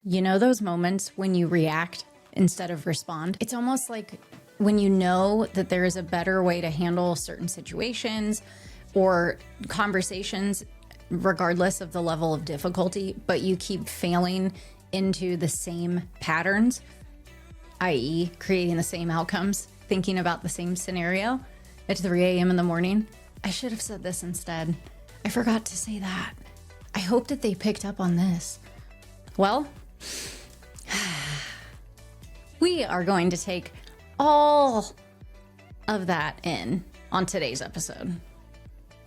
You know those moments when you react instead of respond? It's almost like when you know that there is a better way to handle certain situations or conversations, regardless of the level of difficulty, but you keep failing into the same patterns, i.e. creating the same outcomes, thinking about the same scenario at 3 a.m. in the morning. I should have said this instead. I forgot to say that. I hope that they picked up on this. Well, we are going to take all of that in on today's episode.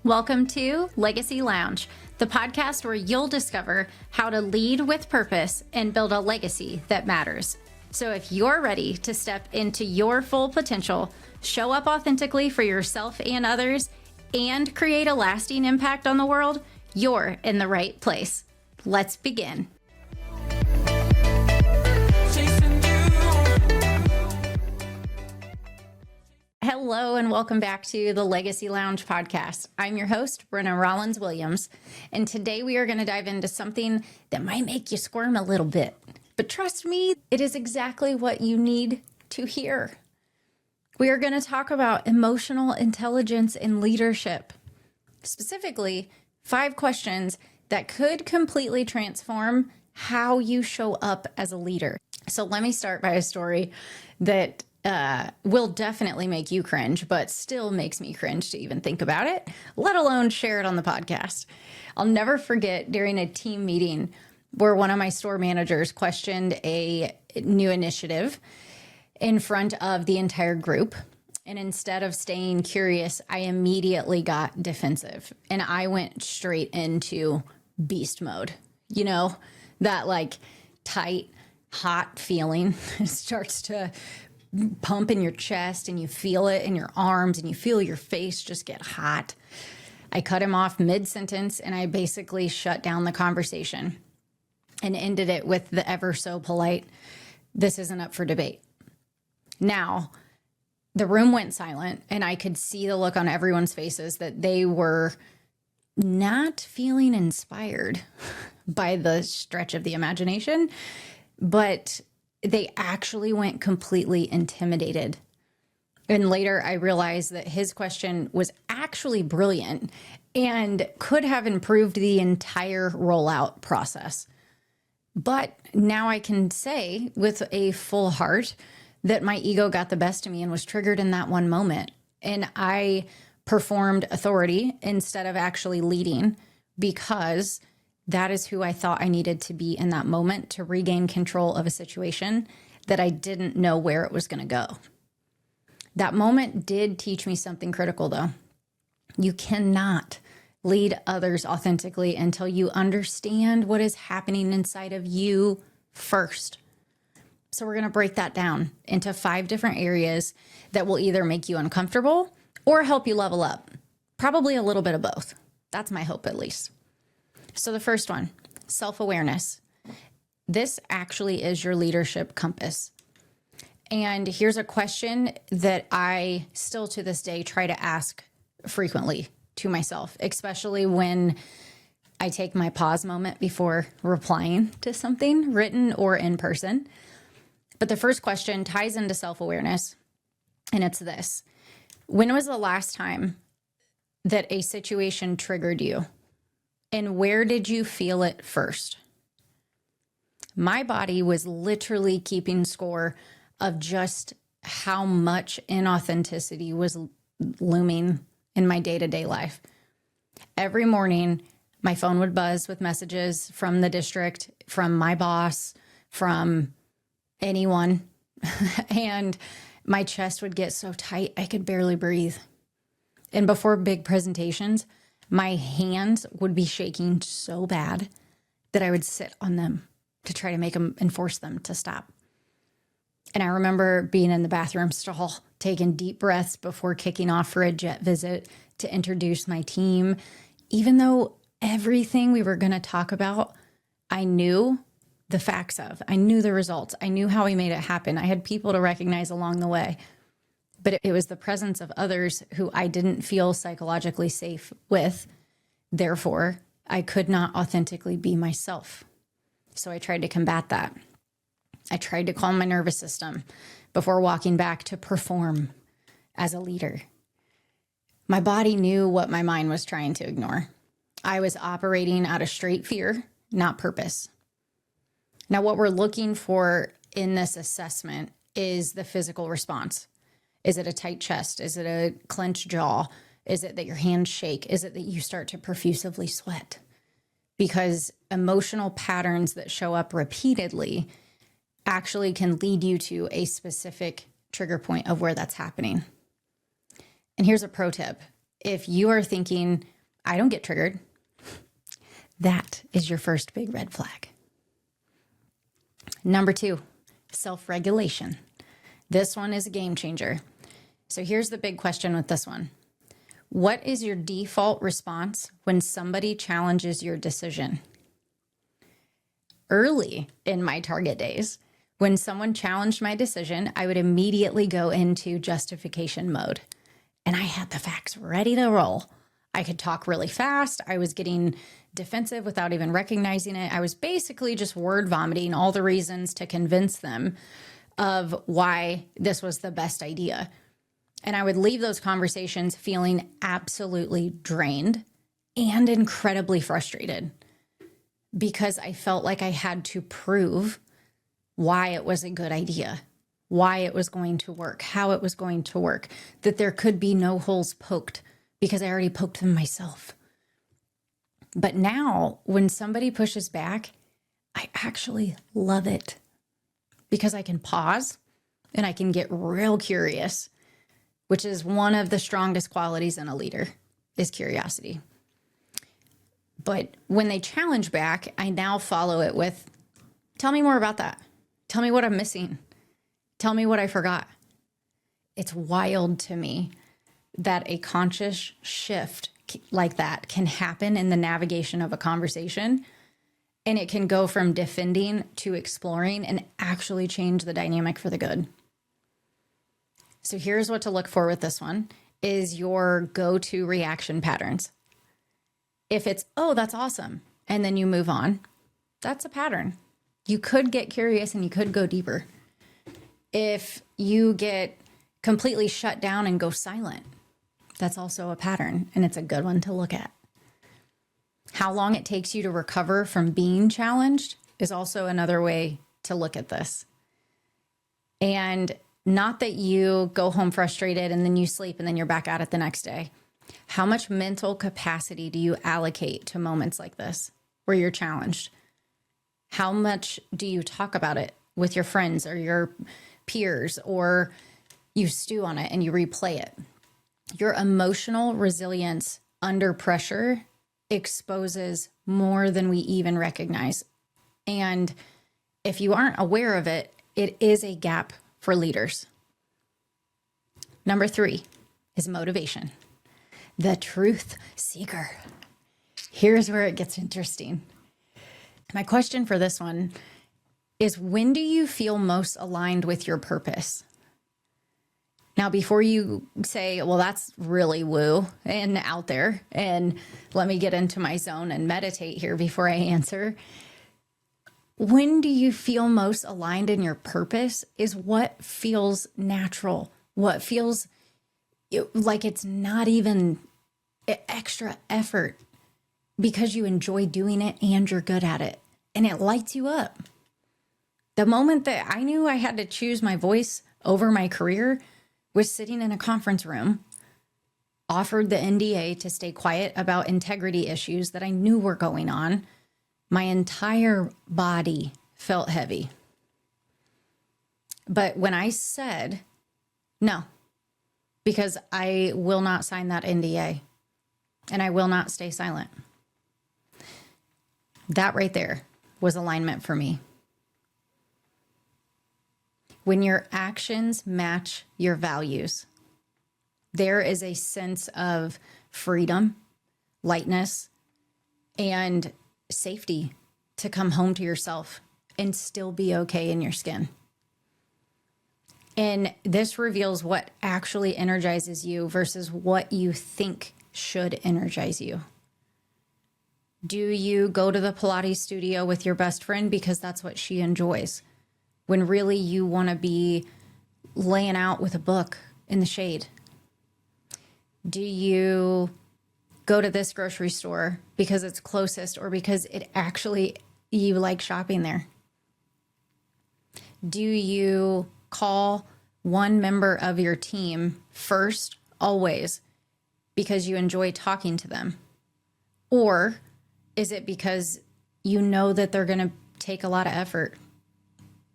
Welcome to Legacy Lounge, the podcast where you'll discover how to lead with purpose and build a legacy that matters. So if you're ready to step into your full potential, show up authentically for yourself and others, and create a lasting impact on the world, you're in the right place. Let's begin. Hello and welcome back to the Legacy Lounge podcast. I'm your host, Brin'na Rollins-Williams, and today we are going to dive into something that might make you squirm a little bit. But trust me, it is exactly what you need to hear. We are going to talk about emotional intelligence in leadership. Specifically, 5 questions that could completely transform how you show up as a leader. So let me start by a story that will definitely make you cringe, but still makes me cringe to even think about it, let alone share it on the podcast. I'll never forget during a team meeting where one of my store managers questioned a new initiative in front of the entire group. And instead of staying curious, I immediately got defensive and I went straight into beast mode. You know, that like tight, hot feeling starts to pump in your chest and you feel it in your arms and you feel your face just get hot. I cut him off mid-sentence and I basically shut down the conversation and ended it with the ever so polite, "This isn't up for debate." Now, the room went silent and I could see the look on everyone's faces that they were not feeling inspired by the stretch of the imagination, but they actually went completely intimidated. And later I realized that his question was actually brilliant and could have improved the entire rollout process. But now I can say with a full heart that my ego got the best of me and was triggered in that one moment. And I performed authority instead of actually leading because that is who I thought I needed to be in that moment to regain control of a situation that I didn't know where it was going to go. That moment did teach me something critical, though. You cannot lead others authentically until you understand what is happening inside of you first. So we're going to break that down into 5 different areas that will either make you uncomfortable or help you level up. Probably a little bit of both. That's my hope, at least. So the first one, self-awareness. This actually is your leadership compass. And here's a question that I still to this day try to ask frequently to myself, especially when I take my pause moment before replying to something written or in person. But the first question ties into self-awareness, and it's this. When was the last time that a situation triggered you? And where did you feel it first? My body was literally keeping score of just how much inauthenticity was looming in my day-to-day life. Every morning, my phone would buzz with messages from the district, from my boss, from anyone, and my chest would get so tight I could barely breathe. And before big presentations, my hands would be shaking so bad that I would sit on them to try to make them and force them to stop. And I remember being in the bathroom stall, taking deep breaths before kicking off for a jet visit to introduce my team. Even though everything we were going to talk about, I knew the facts of, I knew the results. I knew how we made it happen. I had people to recognize along the way. But it was the presence of others who I didn't feel psychologically safe with. Therefore, I could not authentically be myself. So I tried to combat that. I tried to calm my nervous system before walking back to perform as a leader. My body knew what my mind was trying to ignore. I was operating out of straight fear, not purpose. Now, what we're looking for in this assessment is the physical response. Is it a tight chest? Is it a clenched jaw? Is it that your hands shake? Is it that you start to profusely sweat? Because emotional patterns that show up repeatedly actually can lead you to a specific trigger point of where that's happening. And here's a pro tip. If you are thinking, I don't get triggered, that is your first big red flag. Number 2, self-regulation. This one is a game changer. So here's the big question with this one. What is your default response when somebody challenges your decision? Early in my Target days, when someone challenged my decision, I would immediately go into justification mode. And I had the facts ready to roll. I could talk really fast. I was getting defensive without even recognizing it. I was basically just word vomiting all the reasons to convince them of why this was the best idea. And I would leave those conversations feeling absolutely drained and incredibly frustrated because I felt like I had to prove why it was a good idea, why it was going to work, how it was going to work, that there could be no holes poked because I already poked them myself. But now when somebody pushes back, I actually love it because I can pause and I can get real curious, which is one of the strongest qualities in a leader, is curiosity. But when they challenge back, I now follow it with, tell me more about that. Tell me what I'm missing. Tell me what I forgot. It's wild to me that a conscious shift like that can happen in the navigation of a conversation, and it can go from defending to exploring and actually change the dynamic for the good. So here's what to look for with this one is your go-to reaction patterns. If it's, oh, that's awesome, and then you move on, that's a pattern. You could get curious and you could go deeper. If you get completely shut down and go silent, that's also a pattern, and it's a good one to look at. How long it takes you to recover from being challenged is also another way to look at this. And not that you go home frustrated and then you sleep and then you're back at it the next day. How much mental capacity do you allocate to moments like this where you're challenged? How much do you talk about it with your friends or your peers, or you stew on it and you replay it? Your emotional resilience under pressure exposes more than we even recognize. And if you aren't aware of it, it is a gap for leaders. Number 3 is motivation. The truth seeker. Here's where it gets interesting. My question for this one is, when do you feel most aligned with your purpose? Now, before you say, well, that's really woo and out there, and let me get into my zone and meditate here before I answer. When do you feel most aligned in your purpose is what feels natural, what feels like it's not even extra effort because you enjoy doing it and you're good at it and it lights you up. The moment that I knew I had to choose my voice over my career was sitting in a conference room, offered the NDA to stay quiet about integrity issues that I knew were going on. My entire body felt heavy. But when I said, no, because I will not sign that NDA and I will not stay silent, that right there was alignment for me. When your actions match your values, there is a sense of freedom, lightness, and safety to come home to yourself and still be okay in your skin. And this reveals what actually energizes you versus what you think should energize you. Do you go to the Pilates studio with your best friend because that's what she enjoys, when really you want to be laying out with a book in the shade? Do you go to this grocery store because it's closest or because it actually, you like shopping there? Do you call one member of your team first, always, because you enjoy talking to them? Or is it because you know that they're going to take a lot of effort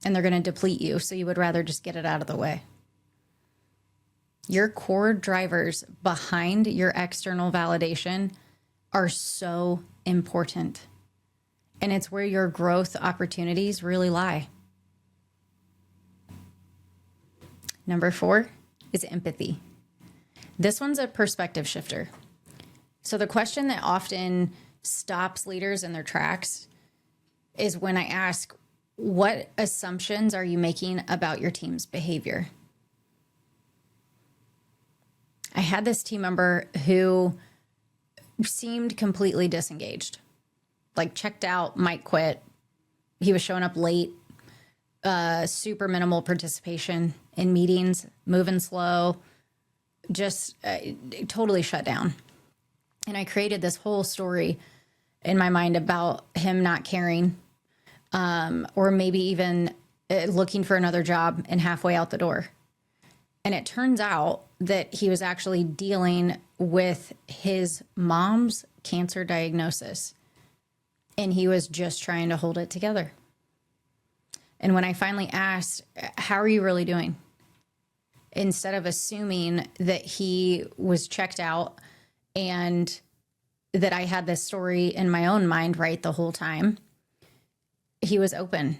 and they're going to deplete you, so you would rather just get it out of the way? Your core drivers behind your external validation are so important. And it's where your growth opportunities really lie. Number 4 is empathy. This one's a perspective shifter. So the question that often stops leaders in their tracks is when I ask, what assumptions are you making about your team's behavior? I had this team member who seemed completely disengaged, like checked out, might quit. He was showing up late, super minimal participation in meetings, moving slow, just totally shut down. And I created this whole story in my mind about him not caring, or maybe even looking for another job and halfway out the door. And it turns out that he was actually dealing with his mom's cancer diagnosis, and he was just trying to hold it together. And when I finally asked, how are you really doing? Instead of assuming that he was checked out and that I had this story in my own mind right the whole time, he was open.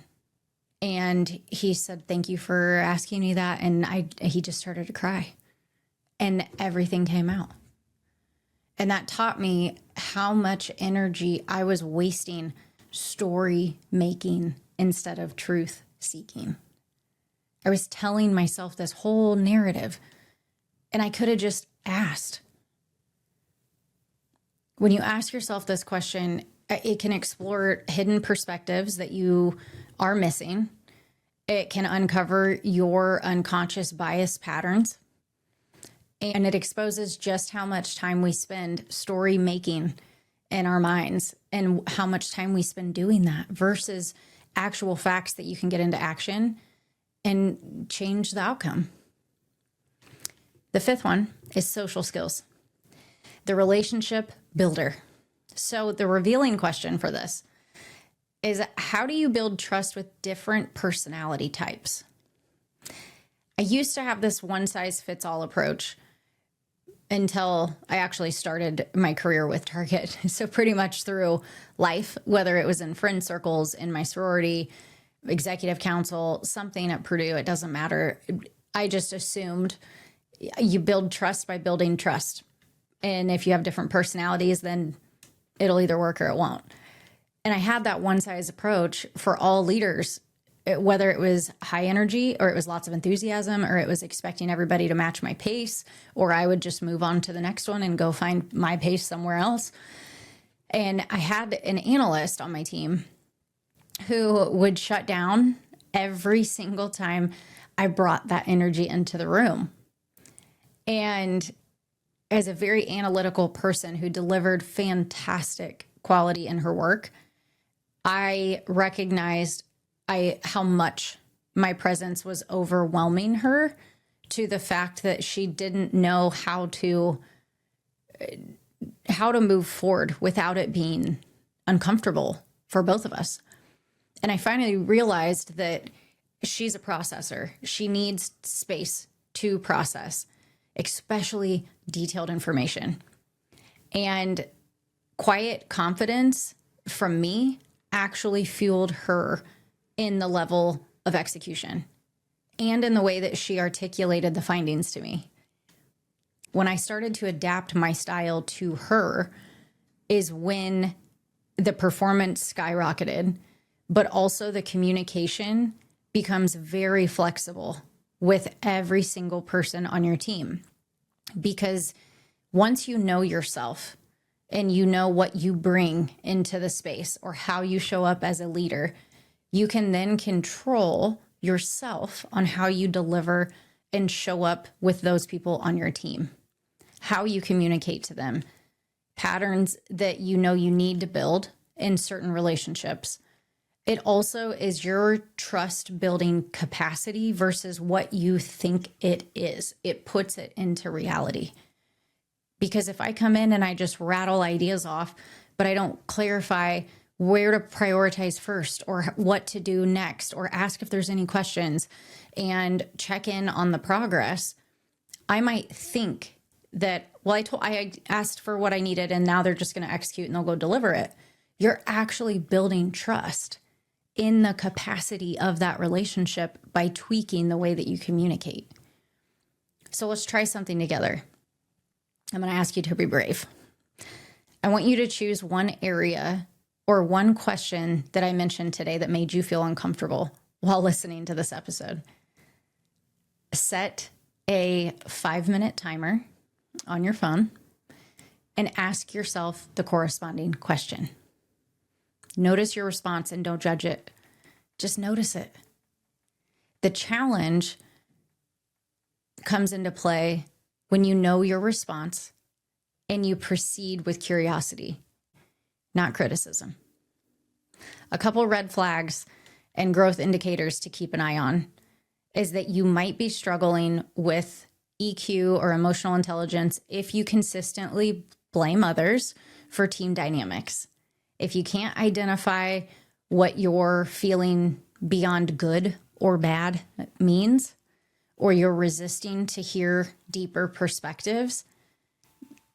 And he said, thank you for asking me that. And he just started to cry, and everything came out. And that taught me how much energy I was wasting story making instead of truth seeking. I was telling myself this whole narrative, and I could have just asked. When you ask yourself this question, it can explore hidden perspectives that you are missing. It can uncover your unconscious bias patterns. And it exposes just how much time we spend story making in our minds and how much time we spend doing that versus actual facts that you can get into action and change the outcome. The 5th one is social skills, the relationship builder. So the revealing question for this is, how do you build trust with different personality types? I used to have this one-size-fits-all approach until I actually started my career with Target. So pretty much through life, whether it was in friend circles, in my sorority, executive council, something at Purdue, it doesn't matter. I just assumed you build trust by building trust. And if you have different personalities, then it'll either work or it won't. And I had that one size approach for all leaders, whether it was high energy or it was lots of enthusiasm or it was expecting everybody to match my pace, or I would just move on to the next one and go find my pace somewhere else. And I had an analyst on my team who would shut down every single time I brought that energy into the room. And as a very analytical person who delivered fantastic quality in her work, I recognized how much my presence was overwhelming her, to the fact that she didn't know how to move forward without it being uncomfortable for both of us. And I finally realized that she's a processor. She needs space to process, especially detailed information. And quiet confidence from me actually fueled her in the level of execution and in the way that she articulated the findings to me. When I started to adapt my style to her is when the performance skyrocketed, but also the communication becomes very flexible with every single person on your team. Because once you know yourself and you know what you bring into the space or how you show up as a leader, you can then control yourself on how you deliver and show up with those people on your team, how you communicate to them, patterns that you know you need to build in certain relationships. It also is your trust building capacity versus what you think it is. It puts it into reality. Because if I come in and I just rattle ideas off, but I don't clarify where to prioritize first or what to do next or ask if there's any questions and check in on the progress, I might think that, well, I asked for what I needed and now they're just going to execute and they'll go deliver it. You're actually building trust in the capacity of that relationship by tweaking the way that you communicate. So let's try something together. I'm going to ask you to be brave. I want you to choose one area or one question that I mentioned today that made you feel uncomfortable while listening to this episode. Set a 5-minute timer on your phone and ask yourself the corresponding question. Notice your response and don't judge it. Just notice it. The challenge comes into play when you know your response and you proceed with curiosity, not criticism. A couple red flags and growth indicators to keep an eye on is that you might be struggling with EQ or emotional intelligence if you consistently blame others for team dynamics. If you can't identify what you're feeling beyond good or bad means, or you're resisting to hear deeper perspectives,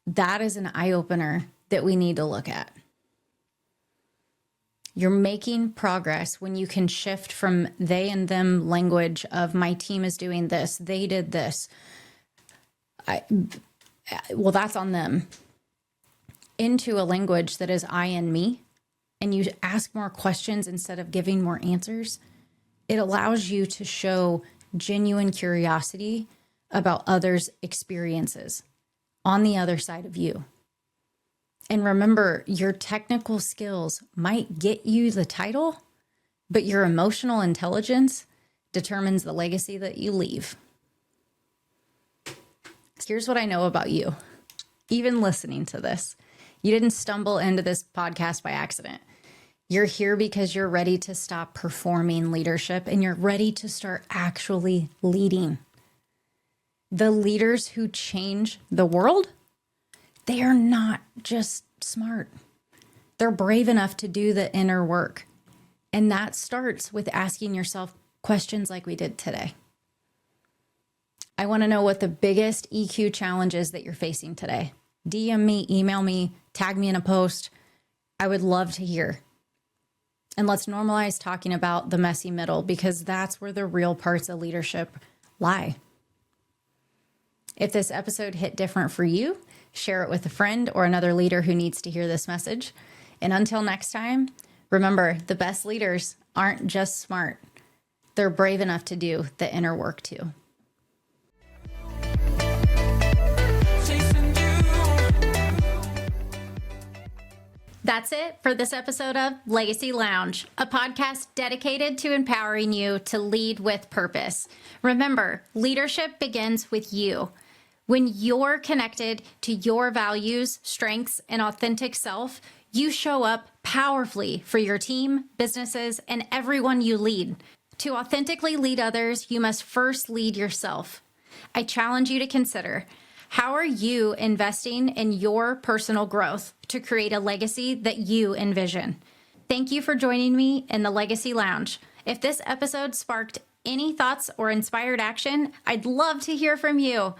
that is an eye-opener that we need to look at. You're making progress when you can shift from they and them language of my team is doing this, they did this, well, that's on them, into a language that is I and me, and you ask more questions instead of giving more answers. It allows you to show genuine curiosity about others' experiences on the other side of you. And remember, your technical skills might get you the title, but your emotional intelligence determines the legacy that you leave. Here's what I know about you. Even listening to this, you didn't stumble into this podcast by accident. You're here because you're ready to stop performing leadership and you're ready to start actually leading. The leaders who change the world, they are not just smart. They're brave enough to do the inner work. And that starts with asking yourself questions like we did today. I want to know what the biggest EQ challenge is that you're facing today. DM me, email me, tag me in a post. I would love to hear. And let's normalize talking about the messy middle because that's where the real parts of leadership lie. If this episode hit different for you, share it with a friend or another leader who needs to hear this message. And until next time, remember, the best leaders aren't just smart. They're brave enough to do the inner work too. That's it for this episode of Legacy Lounge, a podcast dedicated to empowering you to lead with purpose. Remember, leadership begins with you. When you're connected to your values, strengths, and authentic self, you show up powerfully for your team, businesses, and everyone you lead. To authentically lead others, you must first lead yourself. I challenge you to consider, how are you investing in your personal growth to create a legacy that you envision? Thank you for joining me in the Legacy Lounge. If this episode sparked any thoughts or inspired action, I'd love to hear from you.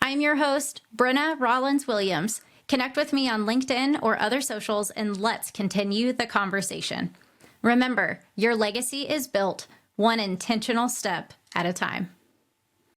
I'm your host, Brin'na Rollins-Williams. Connect with me on LinkedIn or other socials and let's continue the conversation. Remember, your legacy is built one intentional step at a time.